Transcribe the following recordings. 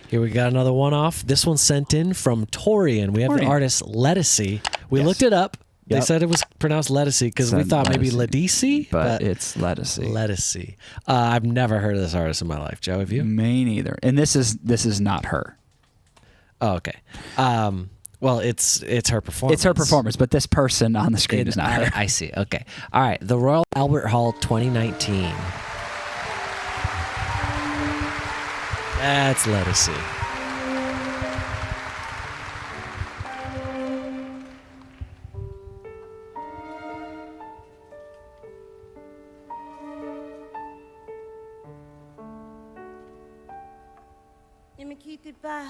Here we got another one off. This one's sent in from Torrion. We have the artist Ledisi. We looked it up. They said it was pronounced Ledisi because we thought maybe Ledisi. But it's Ledisi. Ledisi. I've never heard of this artist in my life. Joe, have you? Me neither. And this is not her. Oh, okay. Well, it's her performance. It's her performance, but this person on the screen is not her. I see. Okay. All right. The Royal Albert Hall 2019. That's Ledisi. Ne me quittez pas,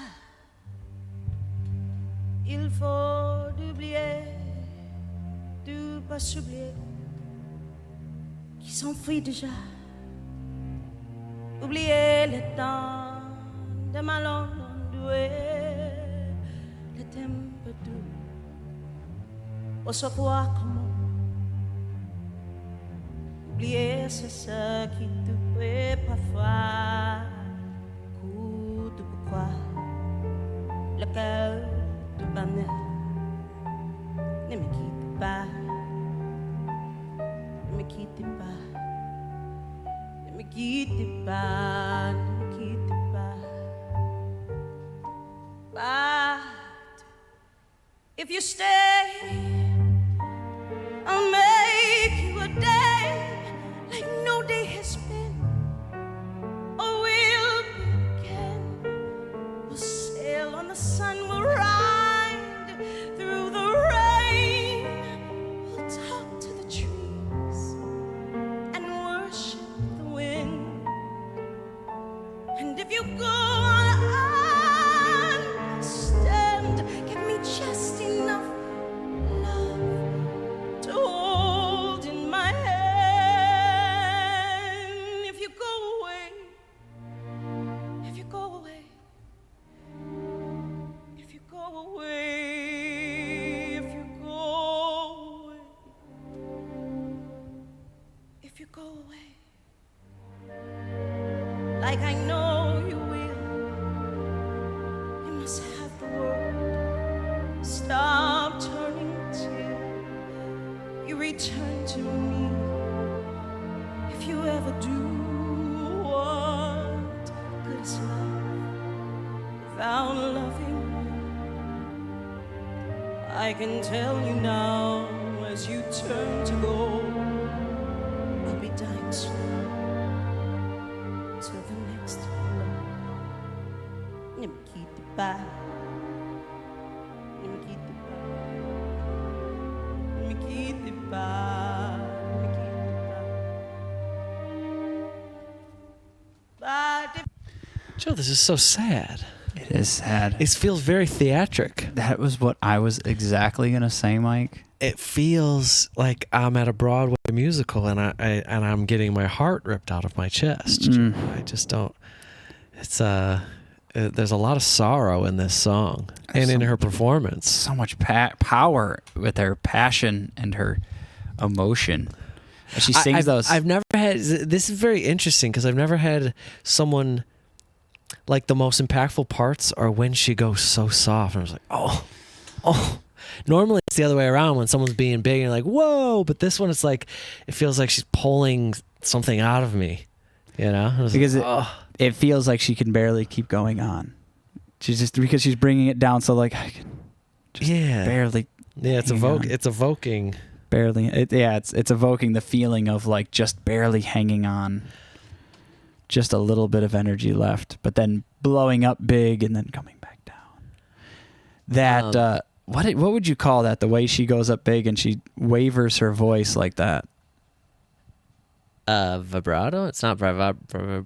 il faut oublier, tout pas s'oublier, qui s'enfuit déjà. Oublier le temps de ma longue douée, le tempo doux, au savoir comment. Oublier c'est ce qui te fait parfois. Pourquoi le cœur du bonheur ne me quitte pas, ne me quitte pas, ne me quitte pas, ne me quitte pas. But if you stay, I'll make you a day like no day has been. On the sun will ride through the rain. We'll talk to the trees and worship the wind. And if you go on, understand, give me just enough love to hold in my hand. If you go away, if you go away, go away, if you go away, if you go away, like I know you will, you must have the world stop turning till you return to me. If you ever do what good is love without loving, I can tell you now, as you turn to go, I'll be dying slow till the next love. Ne me quitte pas, ne me quitte pas, ne me quitte pas, ne me quitte pas. But if Joe, this is so sad. It is sad. It feels very theatric. That was what I was exactly gonna say, Mike. It feels like I'm at a Broadway musical and I'm getting my heart ripped out of my chest. I just don't. It's there's a lot of sorrow in this song and in her performance. So much power with her passion and her emotion. And she sings those. I've never had. This is very interesting because I've never had someone. Like the most impactful parts are when she goes so soft. And I was like, oh. Normally it's the other way around when someone's being big and you're like, whoa. But this one, it's like, it feels like she's pulling something out of me, you know? Because it feels like she can barely keep going on. Because she's bringing it down so like, I can just barely. Yeah, it's evoking. Barely. It's evoking the feeling of like just barely hanging on. Just a little bit of energy left, but then blowing up big and then coming back down. That what would you call that? The way she goes up big and she wavers her voice like that. Vibrato? It's not vibrato.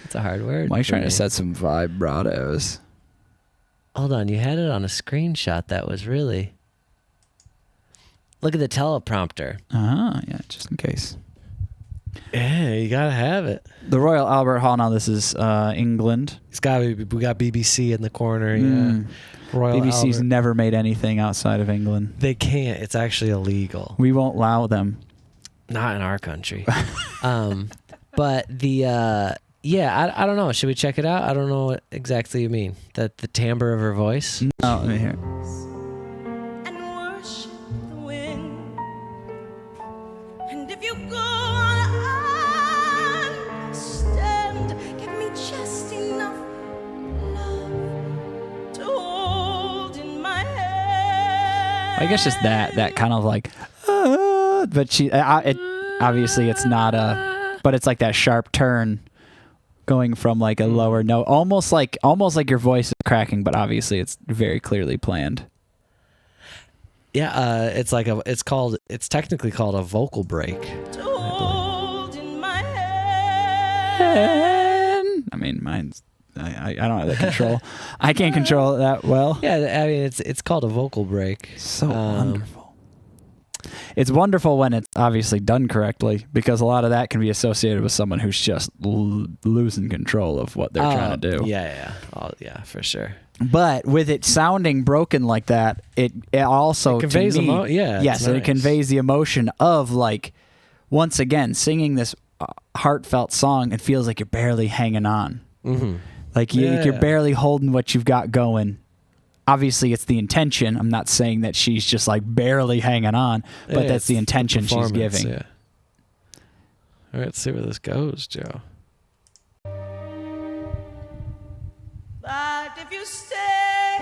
It's a hard word. Mike's trying to set some vibratos. Hold on, you had it on a screenshot that was really... Look at the teleprompter. Yeah, just in case. Yeah, you gotta have it. The Royal Albert Hall. Now this is England. We got BBC in the corner. Yeah, Royal BBC's Albert. Never made anything outside of England. They can't. It's actually illegal. We won't allow them. Not in our country. But the Yeah, I don't know. Should we check it out? I don't know what exactly you mean. The timbre of her voice. No, let me hear it. and worship the wind. And if you go on, understand, give me just enough love to hold in my hand. I guess just that kind of like, but obviously it's not but it's like that sharp turn going from like a lower note, almost like your voice is cracking, but obviously it's very clearly planned. Yeah, it's technically called a vocal break. To hold in my hand. I mean, mine's I don't have that control. I can't control it that well. Yeah, I mean it's called a vocal break. So wonderful. It's wonderful when it's obviously done correctly, because a lot of that can be associated with someone who's just losing control of what they're trying to do. Yeah. Oh, yeah, for sure. But with it sounding broken like that, it also conveys to me, it's and nice. it conveys the emotion of, like, once again, singing this heartfelt song. It feels like you're barely hanging on. Mm-hmm. Like you're barely holding what you've got going. Obviously, it's the intention. I'm not saying that she's just like barely hanging on, but that's the intention she's giving. Yeah. All right, let's see where this goes, Joe. But if you stay,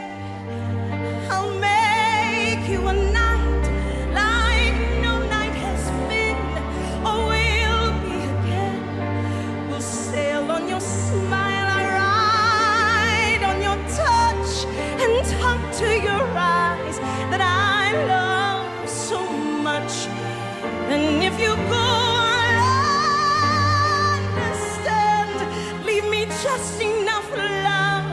I'll make you a night like no night has been or will be again. We'll sail on your smile, I ride on your touch and talk to your eyes that I love so much. And if you go, I'll understand. Leave me just enough love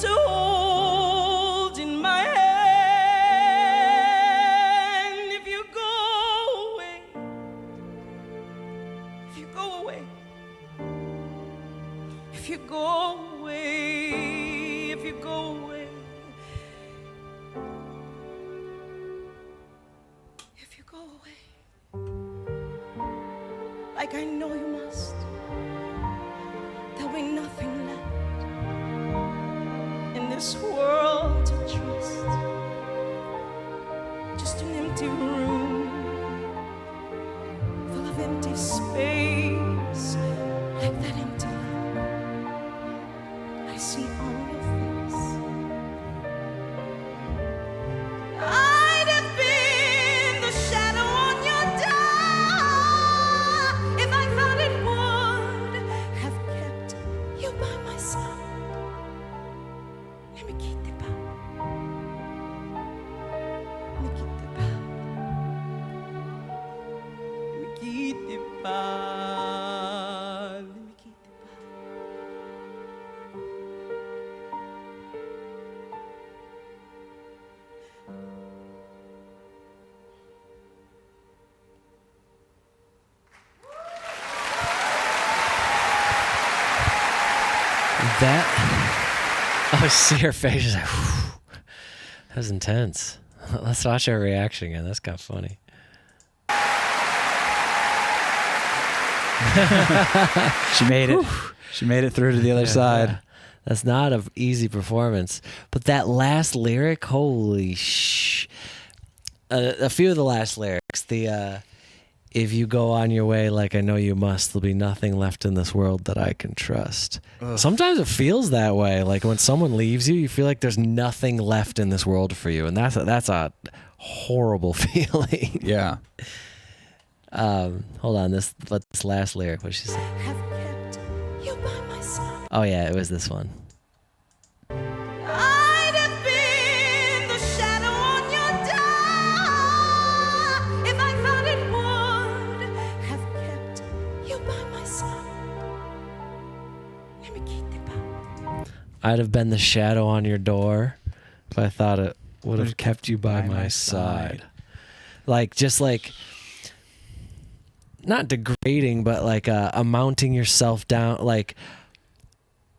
to hold in my hand. If you go away, if you go away, if you go away, if you go away, if you go away, like I know you must, there'll be nothing left in this world to trust. Just an empty room full of empty space, like that empty look I see on your face. I'd have been the shadow on your door if I thought it would have kept you by my side. Let me keep the power. Let me keep the power. Let me keep the power. Let me keep the That. Oh, see her face. She's like, whew. That was intense. Let's watch her reaction again. That's kind of funny. She made it. She made it through to the other side. Yeah. That's not an easy performance. But that last lyric, holy sh! A few of the last lyrics. If you go on your way like I know you must, there'll be nothing left in this world that I can trust. Ugh. Sometimes it feels that way. Like when someone leaves you, you feel like there's nothing left in this world for you, and that's a horrible feeling. Yeah. Hold on. This last lyric. What she said? have kept you by my side. Oh yeah, it was this one. I'd have been the shadow on your door if I thought it would have kept you by my side. Let me keep the power. I'd have been the shadow on your door if I thought it would have kept you by my side. Like, just like, not degrading, but like amounting yourself down, like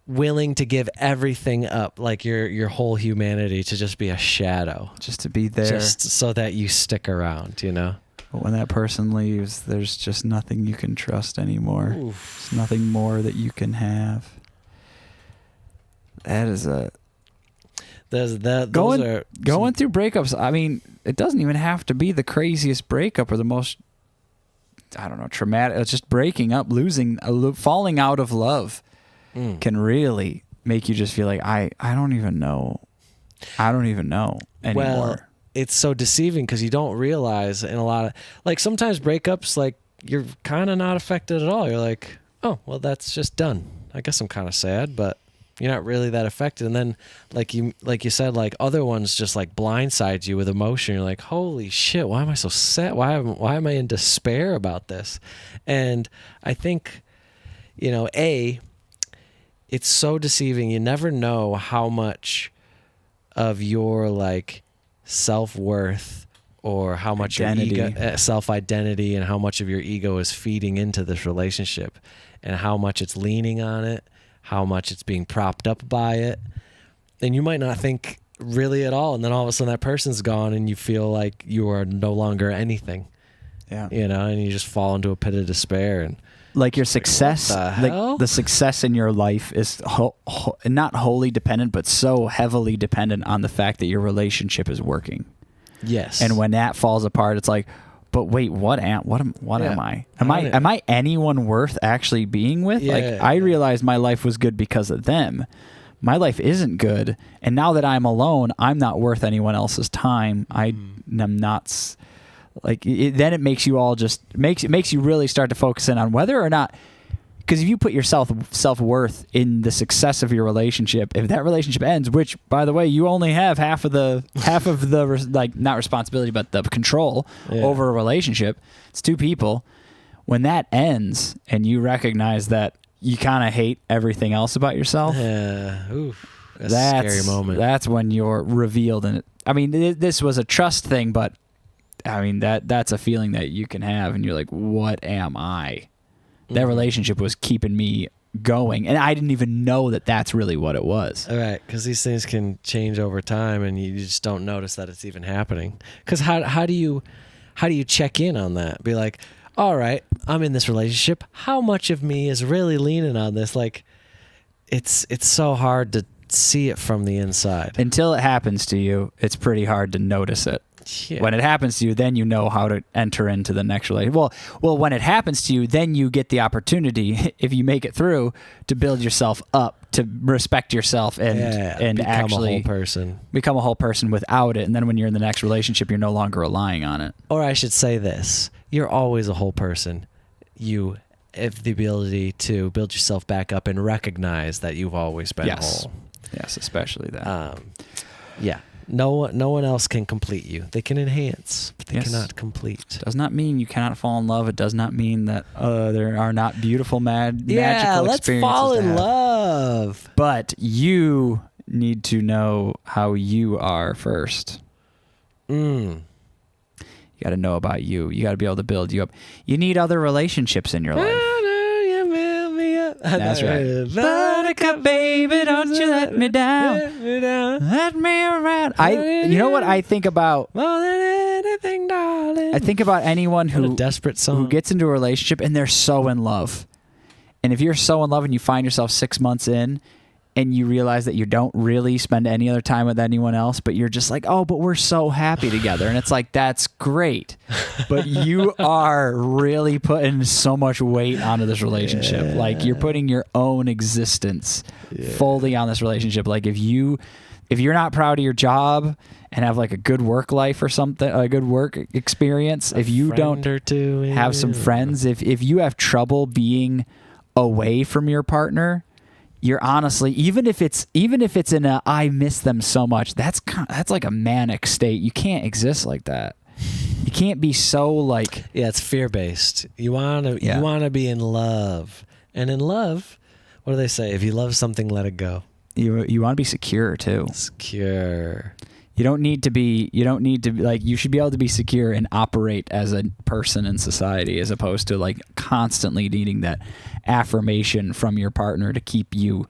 willing to give everything up, like your whole humanity to just be a shadow. Just to be there. Just so that you stick around, you know? But when that person leaves, there's just nothing you can trust anymore. Oof. There's nothing more that you can have. That is a... Those Going are through breakups, I mean, it doesn't even have to be the craziest breakup or the most, I don't know, traumatic. It's just breaking up, falling out of love can really make you just feel like, I don't even know. I don't even know anymore. Well, it's so deceiving because you don't realize in a lot of, like, sometimes breakups, like, you're kind of not affected at all. You're like, oh, well, that's just done. I guess I'm kind of sad, but you're not really that affected. And then, like you said, like, other ones just like blindside you with emotion. You're like, holy shit, why am I so sad? Why am I in despair about this? And I think, it's so deceiving. You never know how much of your, like, self-worth or how much Identity. your ego, self-identity, and how much of your ego is feeding into this relationship, and how much it's leaning on it, how much it's being propped up by it. And you might not think really at all, and then all of a sudden that person's gone and you feel like you are no longer anything. Yeah. And you just fall into a pit of despair. And like your success, what the hell? like the success in your life is not wholly dependent, but so heavily dependent on the fact that your relationship is working. yes. And when that falls apart, it's like, but wait, what am I? Am I anyone worth actually being with? Yeah. Like, I realized my life was good because of them. My life isn't good, and now that I'm alone, I'm not worth anyone else's time. I'm not. Then it makes you all makes you really start to focus in on whether or not, because if you put your self-worth in the success of your relationship, if that relationship ends, which, by the way, you only have half of the like, not responsibility, but the control over a relationship. It's two people. When that ends and you recognize that you kind of hate everything else about yourself, that's a scary moment. That's when you're revealed. And I mean, this was a trust thing, but I mean, that's a feeling that you can have, and you're like, what am I? That relationship was keeping me going, and I didn't even know that that's really what it was. All right, because these things can change over time, and you just don't notice that it's even happening. Because how do you check in on that? Be like, all right, I'm in this relationship. How much of me is really leaning on this? Like, it's so hard to see it from the inside. Until it happens to you, it's pretty hard to notice it. Yeah. When it happens to you, then you know how to enter into the next relationship. Well, when it happens to you, then you get the opportunity, if you make it through, to build yourself up, to respect yourself, and become actually a whole person. Become a whole person without it. And then when you're in the next relationship, you're no longer relying on it. Or I should say this: you're always a whole person. You have the ability to build yourself back up and recognize that you've always been whole. Yes, especially that. Yeah. No one else can complete you. They can enhance, but they cannot complete. Does not mean you cannot fall in love. It does not mean that there are not beautiful, magical experiences. Let's fall in love. But you need to know how you are first. You got to know about you. You got to be able to build you up. You need other relationships in your life. That's right. Buttercup, baby, don't you let me down. Let me around. You know what I think about? More than anything, darling. I think about anyone What a desperate song. who gets into a relationship and they're so in love. And if you're so in love and you find yourself 6 months in and you realize that you don't really spend any other time with anyone else, but you're just like, oh, but we're so happy together. And it's like, that's great. But you are really putting so much weight onto this relationship. Yeah. Like, you're putting your own existence fully on this relationship. Like, if you're not proud of your job and have like a good work life or something, a good work experience, if you don't have some friends, if you have trouble being away from your partner, you're honestly, even if it's in a I miss them so much, that's like a manic state. You can't exist like that. You can't be so like, it's fear-based. You want to be in love. And in love, what do they say? If you love something, let it go. You want to be secure too. Secure. You don't need to be like, you should be able to be secure and operate as a person in society, as opposed to like constantly needing that affirmation from your partner to keep you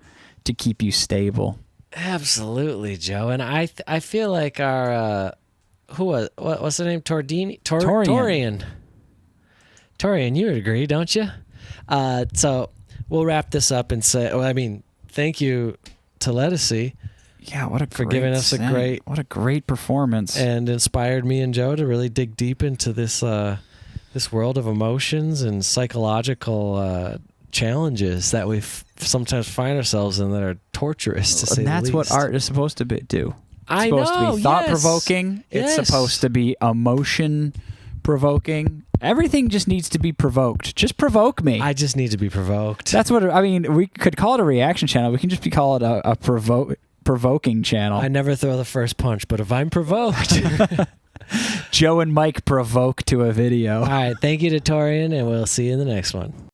stable. Absolutely, Joe. And I feel like our who was what's the name? Torrion. Torrion. Torrion, you would agree, don't you? So we'll wrap this up and say, thank you to Ledisi. Yeah, what a for giving us what a great performance, and inspired me and Joe to really dig deep into this this world of emotions and psychological challenges that we sometimes find ourselves in that are torturous, to say the least. And that's what art is supposed to do. It's I supposed know, to be thought-provoking. Yes. It's supposed to be emotion-provoking. Everything just needs to be provoked. Just provoke me. I just need to be provoked. That's what we could call it a reaction channel. We can just call it a provoking channel. I never throw the first punch, but if I'm provoked. Joe and Mike provoke to a video. All right. Thank you to Torrion, and we'll see you in the next one.